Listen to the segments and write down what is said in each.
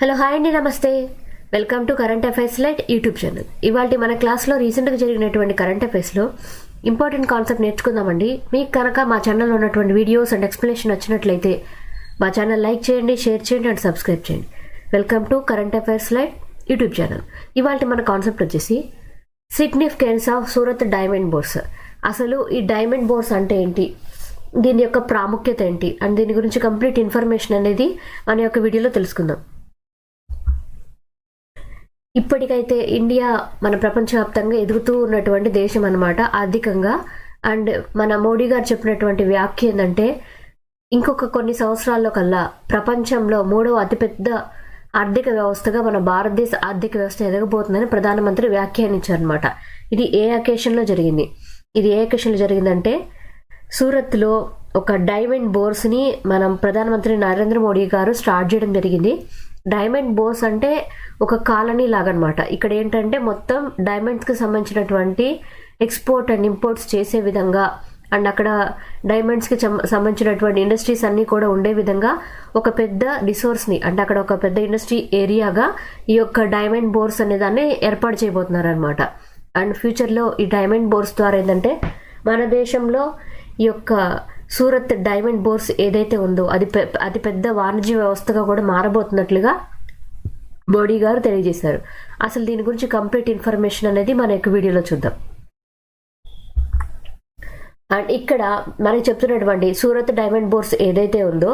Hello hi అండి, నమస్తే. Welcome to current affairs light YouTube channel. ఇవాళ మన క్లాస్లో రీసెంట్గా జరిగినటువంటి కరెంట్ అఫైర్స్లో ఇంపార్టెంట్ కాన్సెప్ట్ నేర్చుకుందామండి. మీకు కనుక మా ఛానల్లో ఉన్నటువంటి వీడియోస్ అండ్ ఎక్స్ప్లెనేషన్ వచ్చినట్లయితే మా ఛానల్ లైక్ చేయండి, షేర్ చేయండి అండ్ సబ్స్క్రైబ్ చేయండి. Welcome to current affairs light YouTube channel. ఇవాళ మన కాన్సెప్ట్ వచ్చేసి significance of Surat diamond bourse. అసలు ఈ డైమండ్ బోర్స్ అంటే ఏంటి, దీని యొక్క ప్రాముఖ్యత ఏంటి అండ్ దీని గురించి కంప్లీట్ ఇన్ఫర్మేషన్ అనేది మన యొక్క వీడియోలో తెలుసుకుందాం. ఇప్పటికైతే ఇండియా మన ప్రపంచవ్యాప్తంగా ఎదుగుతూ ఉన్నటువంటి దేశం అన్నమాట ఆర్థికంగా. అండ్ మన మోడీ గారు చెప్పినటువంటి వ్యాఖ్య ఏంటంటే ఇంకొక కొన్ని సంవత్సరాల్లో కల్లా ప్రపంచంలో 3వ అతిపెద్ద ఆర్థిక వ్యవస్థగా మన భారతదేశ ఆర్థిక వ్యవస్థ ఎదగబోతుందని ప్రధానమంత్రి వ్యాఖ్యానించారనమాట. ఇది ఏ అకేషన్లో జరిగిందంటే సూరత్లో ఒక డైమండ్ బోర్స్ని మనం ప్రధానమంత్రి నరేంద్ర మోడీ గారు స్టార్ట్ చేయడం జరిగింది. డైమండ్ బోర్స్ అంటే ఒక కాలనీ లాగనమాట. ఇక్కడ ఏంటంటే మొత్తం డైమండ్స్కి సంబంధించినటువంటి ఎక్స్పోర్ట్ అండ్ ఇంపోర్ట్స్ చేసే విధంగా అండ్ అక్కడ డైమండ్స్కి సంబంధించినటువంటి ఇండస్ట్రీస్ అన్నీ కూడా ఉండే విధంగా ఒక పెద్ద రిసోర్స్ని అంటే అక్కడ ఒక పెద్ద ఇండస్ట్రీ ఏరియాగా ఈ యొక్క డైమండ్ బోర్స్ అనే దాన్ని ఏర్పాటు చేయబోతున్నారనమాట. అండ్ ఫ్యూచర్లో ఈ డైమండ్ బోర్స్ ద్వారా ఏంటంటే మన దేశంలో ఈ యొక్క సూరత్ డైమండ్ బోర్స్ ఏదైతే ఉందో అది అతిపెద్ద వాణిజ్య వ్యవస్థగా కూడా మారబోతున్నట్లుగా మోడీ గారు తెలియజేశారు. అసలు దీని గురించి కంప్లీట్ ఇన్ఫర్మేషన్ అనేది మన యొక్క వీడియోలో చూద్దాం. అండ్ ఇక్కడ మనకి చెప్తున్నటువంటి సూరత్ డైమండ్ బోర్స్ ఏదైతే ఉందో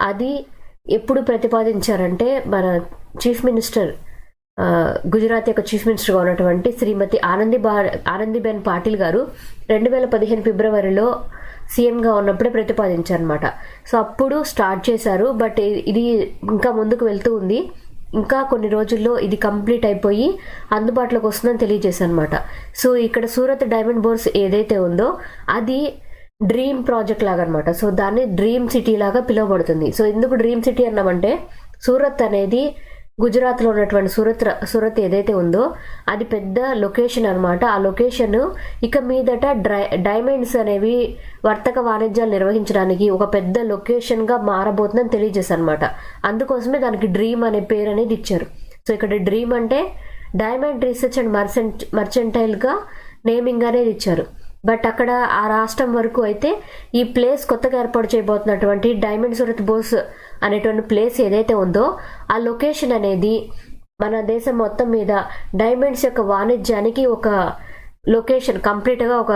అది ఎప్పుడు ప్రతిపాదించారంటే మన చీఫ్ మినిస్టర్ గుజరాత్ యొక్క చీఫ్ మినిస్టర్గా ఉన్నటువంటి శ్రీమతి ఆనందీబెన్ పాటిల్ గారు 2015 ఫిబ్రవరిలో సీఎంగా ఉన్నప్పుడే ప్రతిపాదించారనమాట. సో అప్పుడు స్టార్ట్ చేశారు. బట్ ఇది ఇంకా ముందుకు వెళ్తూ ఉంది. ఇంకా కొన్ని రోజుల్లో ఇది కంప్లీట్ అయిపోయి అందుబాటులోకి వస్తుందని తెలియజేశారు అనమాట. సో ఇక్కడ సూరత్ డైమండ్ బోర్స్ ఏదైతే ఉందో అది డ్రీమ్ ప్రాజెక్ట్ లాగా అనమాట. సో దాన్ని డ్రీమ్ సిటీ లాగా పిలువబడుతుంది. సో ఎందుకు డ్రీమ్ సిటీ అన్నామంటే సూరత్ అనేది గుజరాత్లో ఉన్నటువంటి సూరత్ ఏదైతే ఉందో అది పెద్ద లొకేషన్ అనమాట. ఆ లొకేషన్ ఇక మీదట డైమండ్స్ అనేవి వర్తక వాణిజ్యాలు నిర్వహించడానికి ఒక పెద్ద లొకేషన్గా మారబోతుందని తెలియజేశారు అనమాట. అందుకోసమే దానికి డ్రీమ్ అనే పేరు అనేది ఇచ్చారు. సో ఇక్కడ డ్రీమ్ అంటే డైమండ్ రీసెర్చ్ అండ్ మర్చెంటైల్గా నేమింగ్ అనేది ఇచ్చారు. బట్ అక్కడ ఆ రాష్ట్రం వరకు అయితే ఈ ప్లేస్ కొత్తగా ఏర్పాటు చేయబోతున్నటువంటి డైమండ్ సూరత్ బోర్స్ అనేటువంటి ప్లేస్ ఏదైతే ఉందో ఆ లొకేషన్ అనేది మన దేశం మొత్తం మీద డైమండ్స్ యొక్క వాణిజ్యానికి ఒక లొకేషన్ కంప్లీట్గా ఒక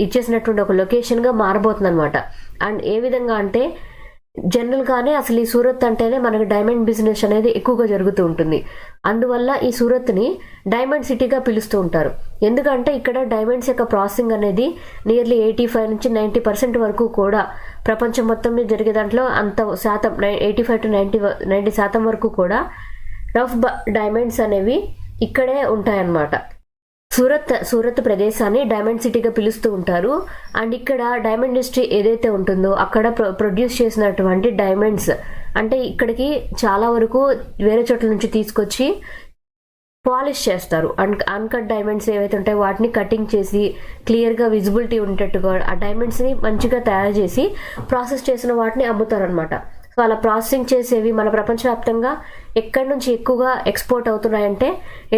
ఇచ్చేసినటువంటి ఒక లొకేషన్గా మారబోతుంది అనమాట. అండ్ ఏ విధంగా అంటే జనరల్గానే అసలు ఈ సూరత్ అంటేనే మనకి డైమండ్ బిజినెస్ అనేది ఎక్కువగా జరుగుతూ ఉంటుంది. అందువల్ల ఈ సూరత్ని డైమండ్ సిటీగా పిలుస్తూ ఉంటారు. ఎందుకంటే ఇక్కడ డైమండ్స్ యొక్క ప్రాసెసింగ్ అనేది నియర్లీ 85 నుంచి 90% వరకు కూడా ప్రపంచం మొత్తం మీద జరిగే దాంట్లో అంత శాతం 85 to 90% వరకు కూడా రఫ్ డైమండ్స్ అనేవి ఇక్కడే ఉంటాయన్నమాట. సూరత్ ప్రదేశాన్ని డైమండ్ సిటీగా పిలుస్తూ ఉంటారు. అండ్ ఇక్కడ డైమండ్ ఇండస్ట్రీ ఏదైతే ఉంటుందో అక్కడ ప్రొడ్యూస్ చేసినటువంటి డైమండ్స్ అంటే ఇక్కడికి చాలా వరకు వేరే చోట్ల నుంచి తీసుకొచ్చి పాలిష్ చేస్తారు. అన్కట్ డైమండ్స్ ఏవైతే ఉంటాయో వాటిని కటింగ్ చేసి క్లియర్గా విజిబిలిటీ ఉండేట్టుగా ఆ డైమండ్స్ని మంచిగా తయారు చేసి ప్రాసెస్ చేసిన వాటిని అమ్ముతారనమాట. సో అలా ప్రాసెసింగ్ చేసేవి మన ప్రపంచవ్యాప్తంగా ఎక్కడి నుంచి ఎక్కువగా ఎక్స్పోర్ట్ అవుతున్నాయంటే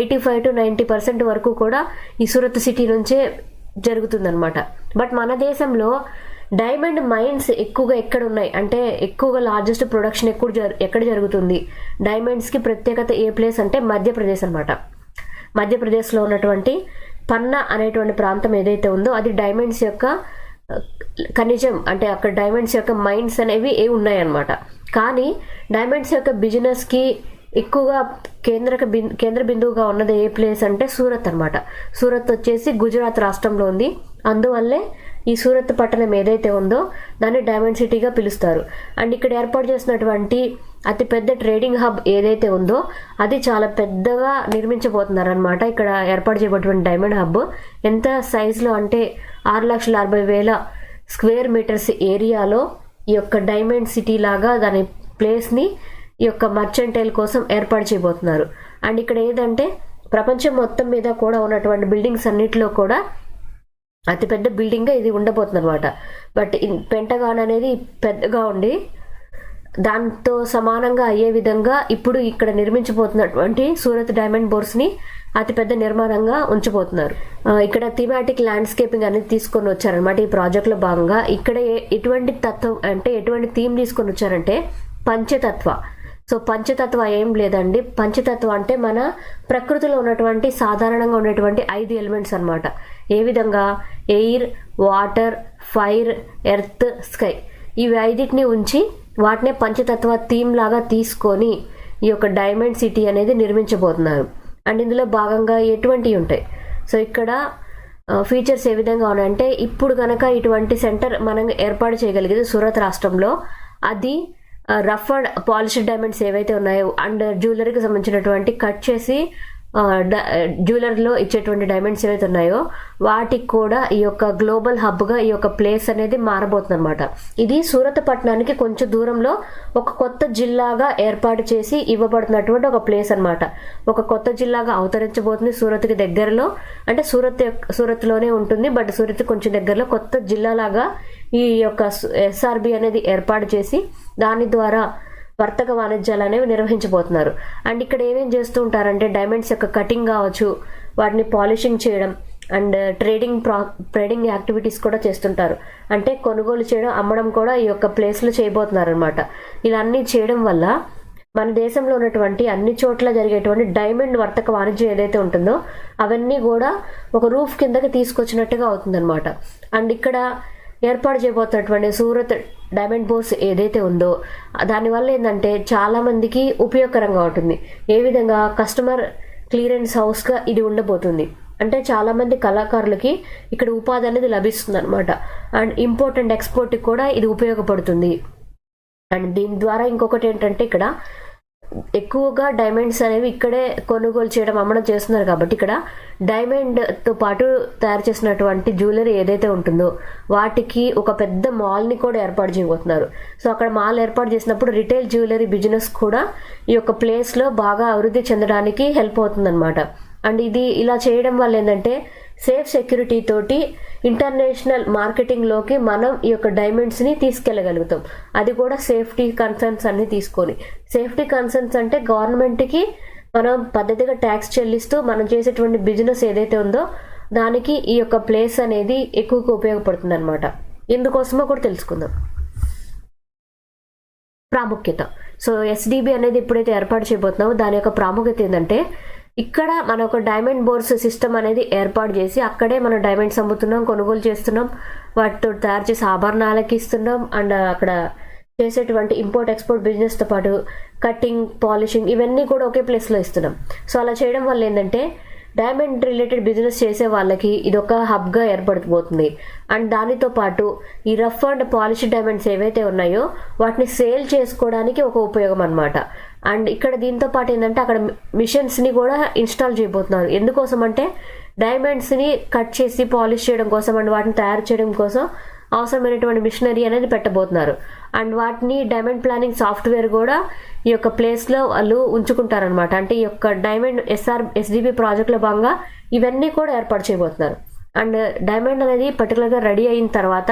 85 to 90% వరకు కూడా ఈ సూరత్ సిటీ నుంచే జరుగుతుందన్నమాట. బట్ మన దేశంలో డైమండ్ మైన్స్ ఎక్కువగా ఎక్కడ ఉన్నాయి అంటే ఎక్కువగా లార్జెస్ట్ ప్రొడక్షన్ ఎక్కడ జరుగుతుంది, డైమండ్స్కి ప్రత్యేకత ఏ ప్లేస్ అంటే మధ్యప్రదేశ్ అనమాట. మధ్యప్రదేశ్లో ఉన్నటువంటి పన్నా అనేటువంటి ప్రాంతం ఏదైతే ఉందో అది డైమండ్స్ యొక్క ఖనిజం అంటే అక్కడ డైమండ్స్ యొక్క మైన్స్ అనేవి ఉన్నాయన్నమాట. కానీ డైమండ్స్ యొక్క బిజినెస్కి ఎక్కువగా కేంద్ర బిందువుగా ఉన్నది ఏ ప్లేస్ అంటే సూరత్ అనమాట. సూరత్ వచ్చేసి గుజరాత్ రాష్ట్రంలో ఉంది. అందువల్లే ఈ సూరత్ పట్టణం ఏదైతే ఉందో దాన్ని డైమండ్ సిటీగా పిలుస్తారు. అండ్ ఇక్కడ ఏర్పాటు చేసినటువంటి అతిపెద్ద ట్రేడింగ్ హబ్ ఏదైతే ఉందో అది చాలా పెద్దగా నిర్మించబోతున్నారు అనమాట. ఇక్కడ ఏర్పాటు చేయబడినటువంటి డైమండ్ హబ్ ఎంత సైజులో అంటే 6,60,000 స్క్వేర్ మీటర్స్ ఏరియాలో ఈ యొక్క డైమండ్ సిటీ లాగా దాని ప్లేస్ని ఈ యొక్క మర్చెంటైల్ కోసం ఏర్పాటు చేయబోతున్నారు. అండ్ ఇక్కడ ఏదంటే ప్రపంచం మొత్తం మీద కూడా ఉన్నటువంటి బిల్డింగ్స్ అన్నిటిలో కూడా అతిపెద్ద బిల్డింగ్గా ఇది ఉండబోతుంది అనమాట. బట్ పెంటగాన్ అనేది పెద్దగా ఉండి దాంతో సమానంగా అయ్యే విధంగా ఇప్పుడు ఇక్కడ నిర్మించబోతున్నటువంటి సూరత్ డైమండ్ బోర్స్ని అతిపెద్ద నిర్మాణంగా ఉంచబోతున్నారు. ఇక్కడ థీమాటిక్ ల్యాండ్స్కేపింగ్ అనేది తీసుకొని వచ్చారనమాట ఈ ప్రాజెక్ట్లో భాగంగా. ఇక్కడ ఎటువంటి తత్వం అంటే ఎటువంటి థీమ్ తీసుకొని వచ్చారంటే పంచతత్వ. సో పంచతత్వ ఏం లేదండి, పంచతత్వ అంటే మన ప్రకృతిలో ఉన్నటువంటి సాధారణంగా ఉండేటువంటి 5 ఎలిమెంట్స్ అనమాట. ఏ విధంగా air, water, fire, earth, sky, ఇవి 5టిని ఉంచి వాటినే పంచతత్వ థీమ్ లాగా తీసుకొని ఈ యొక్క డైమండ్ సిటీ అనేది నిర్మించబోతున్నారు. అండ్ ఇందులో భాగంగా ఎటువంటివి ఉంటాయి, సో ఇక్కడ ఫీచర్స్ ఏ విధంగా ఉన్నాయంటే ఇప్పుడు కనుక ఇటువంటి సెంటర్ మనం ఏర్పాటు చేయగలిగేది సూరత్ రాష్ట్రంలో, అది రఫ్ అండ్ పాలిష్డ్ డైమండ్స్ ఏవైతే ఉన్నాయో అండ్ జ్యువెలరీకి సంబంధించినటువంటి కట్ చేసి జ్యువెలరీలో ఇచ్చేటువంటి డైమండ్స్ ఏవైతే ఉన్నాయో వాటికి కూడా ఈ యొక్క గ్లోబల్ హబ్గా ఈ యొక్క ప్లేస్ అనేది మారబోతుంది అనమాట. ఇది సూరత్ పట్టణానికి కొంచెం దూరంలో ఒక కొత్త జిల్లాగా ఏర్పాటు చేసి ఇవ్వబడుతున్నటువంటి ఒక ప్లేస్ అనమాట. ఒక కొత్త జిల్లాగా అవతరించబోతుంది సూరత్కి దగ్గరలో, అంటే సూరత్లోనే ఉంటుంది బట్ సూరత్ కొంచెం దగ్గరలో కొత్త జిల్లాలాగా ఈ యొక్క ఎస్ఆర్బి అనేది ఏర్పాటు చేసి దాని ద్వారా వర్తక వాణిజ్యాలు అనేవి నిర్వహించబోతున్నారు. అండ్ ఇక్కడ ఏమేం చేస్తూ ఉంటారంటే డైమండ్స్ యొక్క కటింగ్ కావచ్చు, వాటిని పాలిషింగ్ చేయడం అండ్ ట్రేడింగ్ యాక్టివిటీస్ కూడా చేస్తుంటారు. అంటే కొనుగోలు చేయడం, అమ్మడం కూడా ఈ యొక్క ప్లేస్లో చేయబోతున్నారు అనమాట. ఇలా అన్నీ చేయడం వల్ల మన దేశంలో ఉన్నటువంటి అన్ని చోట్ల జరిగేటువంటి డైమండ్ వర్తక వాణిజ్యం ఏదైతే ఉంటుందో అవన్నీ కూడా ఒక రూఫ్ కిందకి తీసుకొచ్చినట్టుగా అవుతుందన్నమాట. అండ్ ఇక్కడ ఏర్పాటు చేయబోతున్నటువంటి సూరత్ డైమండ్ బోర్స్ ఏదైతే ఉందో దానివల్ల ఏంటంటే చాలా మందికి ఉపయోగకరంగా ఉంటుంది. ఏ విధంగా కస్టమర్ క్లియరెన్స్ హౌస్గా ఇది ఉండబోతుంది. అంటే చాలా మంది కళాకారులకి ఇక్కడ ఉపాధి అనేది లభిస్తుంది అనమాట. అండ్ ఇంపోర్ట్ అండ్ ఎక్స్పోర్ట్కి కూడా ఇది ఉపయోగపడుతుంది. అండ్ దీని ద్వారా ఇంకొకటి ఏంటంటే ఇక్కడ ఎక్కువగా డైమండ్స్ అనేవి ఇక్కడే కొనుగోలు చేయడం, అమ్మడం చేస్తున్నారు కాబట్టి ఇక్కడ డైమండ్తో పాటు తయారు చేసినటువంటి జ్యువెలరీ ఏదైతే ఉంటుందో వాటికి ఒక పెద్ద మాల్ని కూడా ఏర్పాటు చేయబోతున్నారు. సో అక్కడ మాల్ ఏర్పాటు చేసినప్పుడు రిటైల్ జ్యువెలరీ బిజినెస్ కూడా ఈ యొక్క ప్లేస్లో బాగా అభివృద్ధి చెందడానికి హెల్ప్ అవుతుందన్నమాట. అండ్ ఇది ఇలా చేయడం వల్ల ఏంటంటే సేఫ్ సెక్యూరిటీ తోటి ఇంటర్నేషనల్ మార్కెటింగ్లోకి మనం ఈ యొక్క డైమండ్స్ని తీసుకెళ్ళగలుగుతాం. అది కూడా సేఫ్టీ కన్సర్న్స్ అన్ని తీసుకొని. సేఫ్టీ కన్సర్న్స్ అంటే గవర్నమెంట్కి మనం పద్ధతిగా ట్యాక్స్ చెల్లిస్తూ మనం చేసేటువంటి బిజినెస్ ఏదైతే ఉందో దానికి ఈ యొక్క ప్లేస్ అనేది ఎక్కువగా ఉపయోగపడుతుంది అనమాట. ఎందుకోసమో కూడా తెలుసుకుందాం. ప్రాముఖ్యత. సో ఎస్డిబి అనేది ఎప్పుడైతే ఏర్పాటు చేయబోతున్నామో దాని యొక్క ప్రాముఖ్యత ఏంటంటే ఇక్కడ మన ఒక డైమండ్ బోర్స్ సిస్టమ్ అనేది ఏర్పాటు చేసి అక్కడే మనం డైమండ్స్ అమ్ముతున్నాం, కొనుగోలు చేస్తున్నాం, వాటితో తయారు చేసి ఆభరణాలకి ఇస్తున్నాం. అండ్ అక్కడ చేసేటువంటి ఇంపోర్ట్ ఎక్స్పోర్ట్ బిజినెస్తో పాటు కటింగ్, పాలిషింగ్ ఇవన్నీ కూడా ఒకే ప్లేస్లో ఇస్తున్నాం. సో అలా చేయడం వల్ల ఏంటంటే డైమండ్ రిలేటెడ్ బిజినెస్ చేసే వాళ్ళకి ఇది ఒక హబ్గా ఏర్పడిపోతుంది. అండ్ దానితో పాటు ఈ రఫ్ అండ్ పాలిష్డ్ డైమండ్స్ ఏవైతే ఉన్నాయో వాటిని సేల్ చేసుకోవడానికి ఒక ఉపయోగం అనమాట. అండ్ ఇక్కడ దీంతో పాటు ఏంటంటే అక్కడ మిషన్స్ని కూడా ఇన్స్టాల్ చేయబోతున్నారు. ఎందుకోసం అంటే డైమండ్స్ని కట్ చేసి పాలిష్ చేయడం కోసం అండ్ వాటిని తయారు చేయడం కోసం అవసరమైనటువంటి మిషనరీ అనేది పెట్టబోతున్నారు. అండ్ వాటిని డైమండ్ ప్లానింగ్ సాఫ్ట్వేర్ కూడా ఈ యొక్క ప్లేస్లో వాళ్ళు ఉంచుకుంటారనమాట. అంటే ఈ యొక్క డైమండ్ ఎస్డిబి ప్రాజెక్ట్లో భాగంగా ఇవన్నీ కూడా ఏర్పాటు చేయబోతున్నారు. అండ్ డైమండ్ అనేది పర్టికులర్గా రెడీ అయిన తర్వాత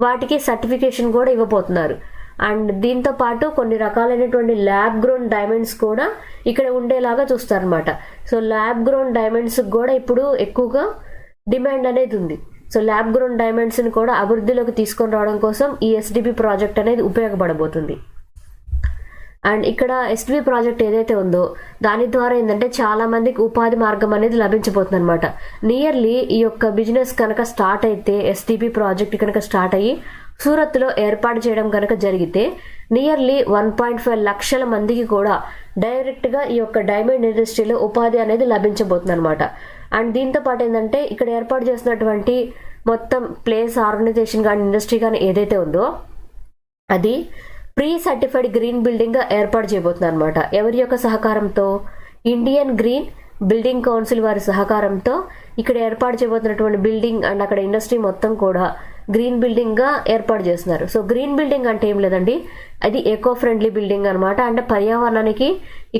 వాటికి సర్టిఫికేషన్ కూడా ఇవ్వబోతున్నారు. అండ్ దీంతో పాటు కొన్ని రకాలైనటువంటి ల్యాబ్ గ్రోన్ డైమండ్స్ కూడా ఇక్కడ ఉండేలాగా చూస్తారనమాట. సో ల్యాబ్ గ్రోన్ డైమండ్స్ కూడా ఇప్పుడు ఎక్కువగా డిమాండ్ అనేది ఉంది. సో ల్యాబ్ గ్రోన్ డైమండ్స్ని కూడా అభివృద్ధిలోకి తీసుకొని రావడం కోసం ఈ ఎస్డిబి ప్రాజెక్ట్ అనేది ఉపయోగపడబోతుంది. అండ్ ఇక్కడ ఎస్డిబి ప్రాజెక్ట్ ఏదైతే ఉందో దాని ద్వారా ఏంటంటే చాలా మందికి ఉపాధి మార్గం అనేది లభించబోతుంది అనమాట. నియర్లీ ఈ యొక్క బిజినెస్ కనుక స్టార్ట్ అయితే, ఎస్డిబి ప్రాజెక్ట్ కనుక స్టార్ట్ అయ్యి సూరత్లో ఏర్పాటు చేయడం కనుక జరిగితే నియర్లీ 1.5 లక్షల మందికి కూడా డైరెక్ట్గా ఈ యొక్క డైమండ్ ఇండస్ట్రీలో ఉపాధి అనేది లభించబోతుంది అనమాట. అండ్ దీంతో పాటు ఏంటంటే ఇక్కడ ఏర్పాటు చేసినటువంటి మొత్తం ప్లేస్, ఆర్గనైజేషన్ కానీ ఇండస్ట్రీ కానీ ఏదైతే ఉందో అది ప్రీ సర్టిఫైడ్ గ్రీన్ బిల్డింగ్గా ఏర్పాటు చేయబోతున్నారు అనమాట. ఎవరి యొక్క సహకారంతో? ఇండియన్ గ్రీన్ బిల్డింగ్ కౌన్సిల్ వారి సహకారంతో ఇక్కడ ఏర్పాటు చేయబోతున్నటువంటి బిల్డింగ్ అండ్ అక్కడ ఇండస్ట్రీ మొత్తం కూడా గ్రీన్ బిల్డింగ్గా ఏర్పాటు చేస్తున్నారు. సో గ్రీన్ బిల్డింగ్ అంటే ఏం లేదండి, అది ఎకో ఫ్రెండ్లీ బిల్డింగ్ అనమాట. అంటే పర్యావరణానికి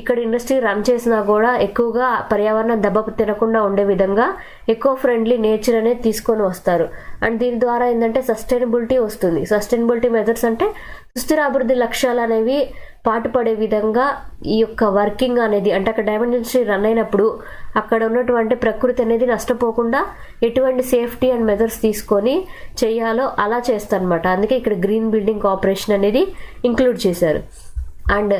ఇక్కడ ఇండస్ట్రీ రన్ చేసినా కూడా ఎక్కువగా పర్యావరణం దెబ్బ తినకుండా ఉండే విధంగా ఎకో ఫ్రెండ్లీ నేచర్ అనేది తీసుకొని వస్తారు. అండ్ దీని ద్వారా ఏంటంటే సస్టైనబిలిటీ వస్తుంది. సస్టైనబిలిటీ మెథడ్స్ అంటే సుస్థిర అభివృద్ధి లక్ష్యాలు అనేవి పాటుపడే విధంగా ఈ యొక్క వర్కింగ్ అనేది, అంటే అక్కడ డైమండ్ ఇండస్ట్రీ రన్ అయినప్పుడు అక్కడ ఉన్నటువంటి ప్రకృతి అనేది నష్టపోకుండా ఎటువంటి సేఫ్టీ అండ్ మెథడ్స్ తీసుకొని చేయాలో అలా చేస్తారనమాట. అందుకే ఇక్కడ గ్రీన్ బిల్డింగ్ కార్పొరేషన్ అనేది ఇంక్లూడ్ చేశారు. అండ్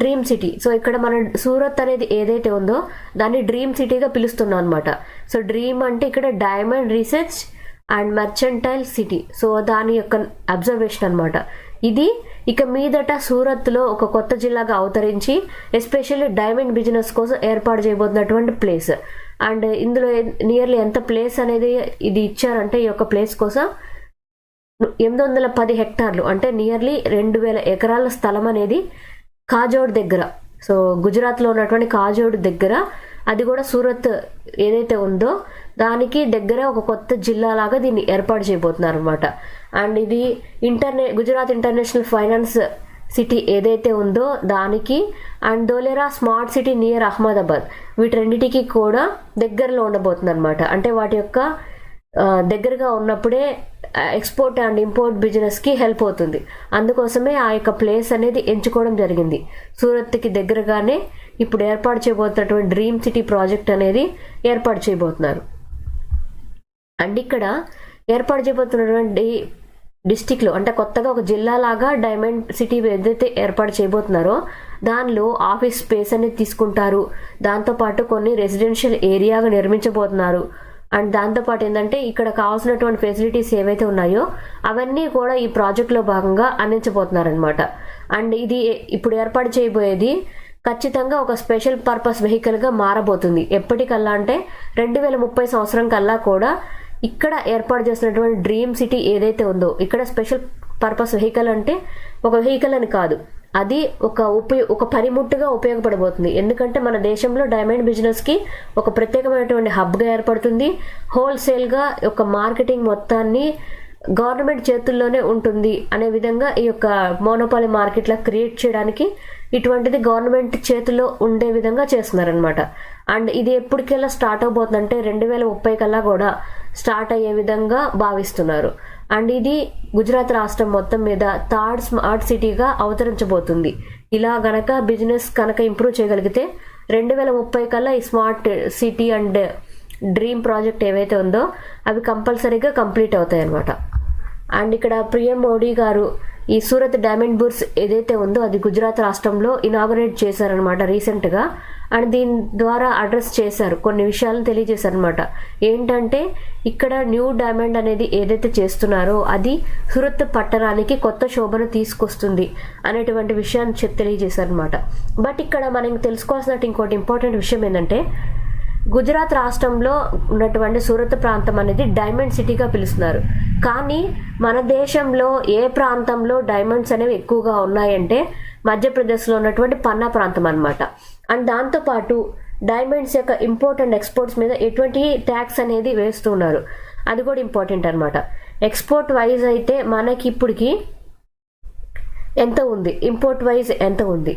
డ్రీమ్ సిటీ, సో ఇక్కడ మన సూరత్ అనేది ఏదైతే ఉందో దాన్ని డ్రీమ్ సిటీగా పిలుస్తున్నాం అనమాట. సో డ్రీమ్ అంటే ఇక్కడ diamond research and mercantile city, so దాని యొక్క అబ్జర్వేషన్ అనమాట. ఇది ఇక మీదట సూరత్లో ఒక కొత్త జిల్లాగా అవతరించి ఎస్పెషల్లీ డైమండ్ బిజినెస్ కోసం ఏర్పాటు చేయబోతున్నటువంటి ప్లేస్. అండ్ ఇందులో నియర్లీ ఎంత ప్లేస్ అనేది ఇది ఇచ్చారంటే ఈ యొక్క ప్లేస్ కోసం 810 హెక్టార్లు అంటే నియర్లీ 2000 ఎకరాల స్థలం అనేది కాజోడ్ దగ్గర, సో గుజరాత్లో ఉన్నటువంటి కాజోడ్ దగ్గర, అది కూడా సూరత్ ఏదైతే ఉందో దానికి దగ్గర ఒక కొత్త జిల్లా లాగా దీన్ని ఏర్పాటు చేయబోతున్నారు అనమాట. అండ్ ఇది గుజరాత్ ఇంటర్నేషనల్ ఫైనాన్స్ సిటీ ఏదైతే ఉందో దానికి, and Dholera smart city near Ahmedabad, వీటన్నిటికీ కూడా దగ్గరలో ఉండబోతుంది అనమాట. అంటే వాటి యొక్క దగ్గరగా ఉన్నప్పుడే ఎక్స్పోర్ట్ అండ్ ఇంపోర్ట్ బిజినెస్కి హెల్ప్ అవుతుంది. అందుకోసమే ఆ యొక్క ప్లేస్ అనేది ఎంచుకోవడం జరిగింది. సూరత్కి దగ్గరగానే ఇప్పుడు ఏర్పాటు చేయబోతున్నటువంటి డ్రీమ్ సిటీ ప్రాజెక్ట్ అనేది ఏర్పాటు చేయబోతున్నారు. అండ్ ఇక్కడ ఏర్పాటు చేయబోతున్నటువంటి డిస్టిక్లో అంటే కొత్తగా ఒక జిల్లా లాగా డైమండ్ సిటీ ఏదైతే ఏర్పాటు చేయబోతున్నారో దానిలో ఆఫీస్ స్పేస్ అనేది తీసుకుంటారు. దాంతోపాటు కొన్ని రెసిడెన్షియల్ ఏరియాగా నిర్మించబోతున్నారు. అండ్ దాంతోపాటు ఏంటంటే ఇక్కడ కావాల్సినటువంటి ఫెసిలిటీస్ ఏవైతే ఉన్నాయో అవన్నీ కూడా ఈ ప్రాజెక్ట్లో భాగంగా అందించబోతున్నారనమాట. అండ్ ఇది ఇప్పుడు ఏర్పాటు చేయబోయేది ఖచ్చితంగా ఒక స్పెషల్ పర్పస్ వెహికల్గా మారబోతుంది. ఎప్పటికల్లా అంటే 2030 సంవత్సరం కల్లా కూడా ఇక్కడ ఏర్పాటు చేసినటువంటి డ్రీమ్ సిటీ ఏదైతే ఉందో ఇక్కడ స్పెషల్ పర్పస్ వెహికల్ అంటే ఒక వెహికల్ అని కాదు, అది ఒక పనిముట్టుగా ఉపయోగపడబోతుంది. ఎందుకంటే మన దేశంలో డైమండ్ బిజినెస్కి ఒక ప్రత్యేకమైనటువంటి హబ్గా ఏర్పడుతుంది. హోల్సేల్గా ఒక మార్కెటింగ్ మొత్తాన్ని గవర్నమెంట్ చేతుల్లోనే ఉంటుంది అనే విధంగా ఈ యొక్క మోనోపాలి మార్కెట్లా క్రియేట్ చేయడానికి ఇటువంటిది గవర్నమెంట్ చేతిలో ఉండే విధంగా చేస్తున్నారనమాట. అండ్ ఇది ఎప్పటికెల్లా స్టార్ట్ అవబోతుందంటే 2030 కల్లా కూడా స్టార్ట్ అయ్యే విధంగా భావిస్తున్నారు. అండ్ ఇది గుజరాత్ రాష్ట్రం మొత్తం మీద థర్డ్ స్మార్ట్ సిటీగా అవతరించబోతుంది. ఇలా గనక బిజినెస్ కనుక ఇంప్రూవ్ చేయగలిగితే 2030 కల్లా ఈ smart city and dream project ఏవైతే ఉందో అవి కంపల్సరీగా కంప్లీట్ అవుతాయి అన్నమాట. అండ్ ఇక్కడ పిఎం మోడీ గారు ఈ సూరత్ డైమండ్ బుర్స్ ఏదైతే ఉందో అది గుజరాత్ రాష్ట్రంలో ఇనాగరేట్ చేశారనమాట రీసెంట్గా. అండ్ దీని ద్వారా అడ్రస్ చేశారు, కొన్ని విషయాలను తెలియజేశారనమాట. ఏంటంటే ఇక్కడ న్యూ డైమండ్ అనేది ఏదైతే చేస్తున్నారో అది సూరత్ పట్టణానికి కొత్త శోభను తీసుకొస్తుంది అనేటువంటి విషయాన్ని తెలియజేశారనమాట. బట్ ఇక్కడ మనం తెలుసుకోవాల్సిన ఇంకోటి ఇంపార్టెంట్ విషయం ఏంటంటే గుజరాత్ రాష్ట్రంలో ఉన్నటువంటి సూరత్ ప్రాంతం అనేది డైమండ్ సిటీగా పిలుస్తున్నారు. కానీ మన దేశంలో ఏ ప్రాంతంలో డైమండ్స్ అనేవి ఎక్కువగా ఉన్నాయంటే మధ్యప్రదేశ్లో ఉన్నటువంటి పన్నా ప్రాంతం అనమాట. అండ్ దాంతోపాటు డైమండ్స్ యొక్క ఇంపోర్ట్ అండ్ ఎక్స్పోర్ట్స్ మీద ఎటువంటి ట్యాక్స్ అనేది వేస్తున్నారు, అది కూడా ఇంపార్టెంట్ అనమాట. ఎక్స్పోర్ట్ వైజ్ అయితే మనకి ఇప్పటికి ఎంత ఉంది, ఇంపోర్ట్ వైజ్ ఎంత ఉంది,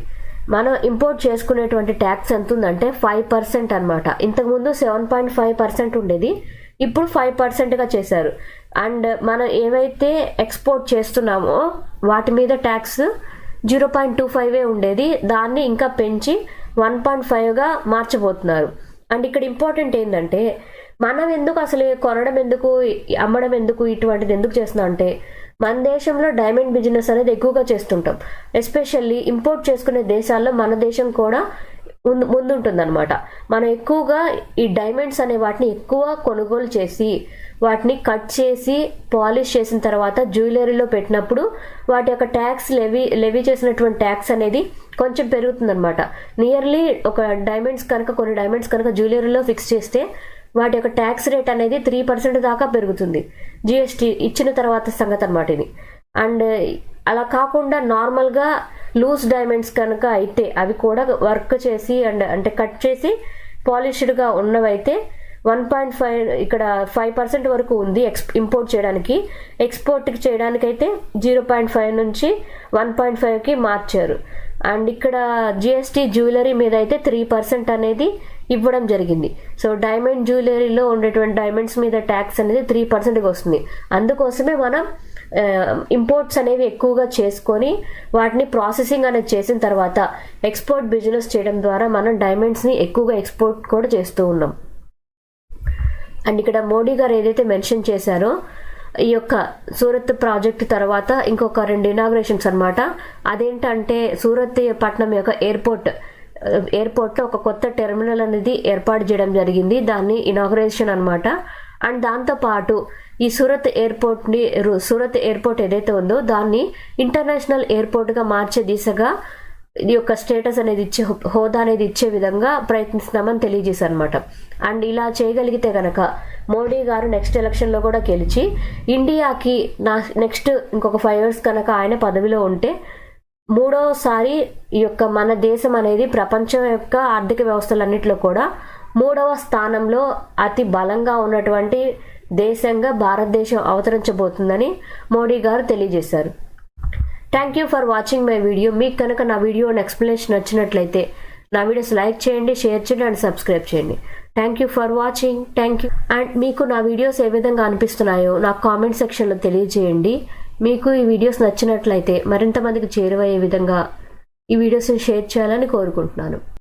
మనం ఇంపోర్ట్ చేసుకునేటువంటి ట్యాక్స్ ఎంత ఉందంటే 5% అనమాట. ఇంతకుముందు 7.5% ఉండేది, ఇప్పుడు 5%గా చేశారు. అండ్ మనం ఏవైతే ఎక్స్పోర్ట్ చేస్తున్నామో వాటి మీద ట్యాక్స్ 0.25 ఉండేది, దాన్ని ఇంకా పెంచి 1.5గా మార్చబోతున్నారు. అండ్ ఇక్కడ ఇంపార్టెంట్ ఏంటంటే మనం ఎందుకు అసలు కొనడం ఎందుకు, అమ్మడం ఎందుకు, ఇటువంటిది ఎందుకు చేస్తున్నాం అంటే మన దేశంలో డైమండ్ బిజినెస్ అనేది ఎక్కువగా చేస్తుంటాం. ఎస్పెషల్లీ ఇంపోర్ట్ చేసుకునే దేశాల్లో మన దేశం కూడా ముందుంటుందన్నమాట. మనం ఎక్కువగా ఈ డైమండ్స్ అనే వాటిని ఎక్కువ కొనుగోలు చేసి వాటిని కట్ చేసి పాలిష్ చేసిన తర్వాత జ్యువెలరీలో పెట్టినప్పుడు వాటి యొక్క ట్యాక్స్ లెవీ చేసినటువంటి ట్యాక్స్ అనేది కొంచెం పెరుగుతుందన్నమాట. నియర్లీ కొన్ని డైమండ్స్ కనుక జ్యువెలరీలో ఫిక్స్ చేస్తే వాటి యొక్క ట్యాక్స్ రేట్ అనేది 3% దాకా పెరుగుతుంది, జిఎస్టీ ఇచ్చిన తర్వాత సంగతి అనమాట ఇది. అండ్ అలా కాకుండా నార్మల్గా లూజ్ డైమండ్స్ కనుక అయితే అవి కూడా వర్క్ చేసి అంటే కట్ చేసి పాలిష్డ్గా ఉన్నవైతే 1.5 ఇక్కడ 5% వరకు ఉంది ఇంపోర్ట్ చేయడానికి. ఎక్స్పోర్ట్కి చేయడానికి అయితే 0.5 నుంచి 1.5కి మార్చారు. అండ్ ఇక్కడ జిఎస్టీ జ్యువెలరీ మీద అయితే 3% అనేది ఇవ్వడం జరిగింది. సో డైమండ్ జ్యువెలరీలో ఉండేటువంటి డైమండ్స్ మీద ట్యాక్స్ అనేది 3%కి వస్తుంది. అందుకోసమే మనం ఇంపోర్ట్స్ అనేవి ఎక్కువగా చేసుకొని వాటిని ప్రాసెసింగ్ అనేది చేసిన తర్వాత ఎక్స్పోర్ట్ బిజినెస్ చేయడం ద్వారా మనం డైమండ్స్ని ఎక్కువగా ఎక్స్పోర్ట్ కూడా చేస్తూ ఉన్నాం. అండ్ ఇక్కడ మోడీ గారు ఏదైతే మెన్షన్ చేశారో ఈ యొక్క సూరత్ ప్రాజెక్ట్ తర్వాత ఇంకొక 2 ఇనాగ్రేషన్స్ అనమాట. అదేంటంటే సూరత్ పట్టణం యొక్క ఎయిర్పోర్ట్లో ఒక కొత్త టెర్మినల్ అనేది ఏర్పాటు చేయడం జరిగింది. దాన్ని ఇనాగ్రేషన్ అనమాట. అండ్ దాంతోపాటు ఈ సూరత్ ఎయిర్పోర్ట్ ఏదైతే ఉందో దాన్ని ఇంటర్నేషనల్ ఎయిర్పోర్ట్గా మార్చే దిశగా ఇది యొక్క స్టేటస్ అనేది హోదా అనేది ఇచ్చే విధంగా ప్రయత్నిస్తున్నామని తెలియజేశారు అనమాట. అండ్ ఇలా చేయగలిగితే కనుక మోడీ గారు నెక్స్ట్ ఎలక్షన్లో కూడా గెలిచి ఇండియాకి నెక్స్ట్ ఇంకొక 5 years కనుక ఆయన పదవిలో ఉంటే 3వసారి ఈ యొక్క మన దేశం అనేది ప్రపంచం యొక్క ఆర్థిక వ్యవస్థలన్నింటిలో కూడా 3వ స్థానంలో అతి బలంగా ఉన్నటువంటి దేశంగా భారతదేశం అవతరించబోతుందని మోడీ గారు తెలియజేశారు. Thank you for watching my video. మీకు కనుక నా వీడియో ఎక్స్ప్లెనేషన్ నచ్చినట్లయితే నా వీడియోస్ లైక్ చేయండి, షేర్ చేయండి అండ్ సబ్స్క్రైబ్ చేయండి. Thank you for watching. Thank you. And మీకు నా వీడియోస్ ఏ విధంగా అనిపిస్తున్నాయో నాకు కామెంట్ సెక్షన్లో తెలియజేయండి. మీకు ఈ వీడియోస్ నచ్చినట్లయితే మరింత మందికి చేరువయ్యే విధంగా ఈ వీడియోస్ని షేర్ చేయాలని కోరుకుంటున్నాను.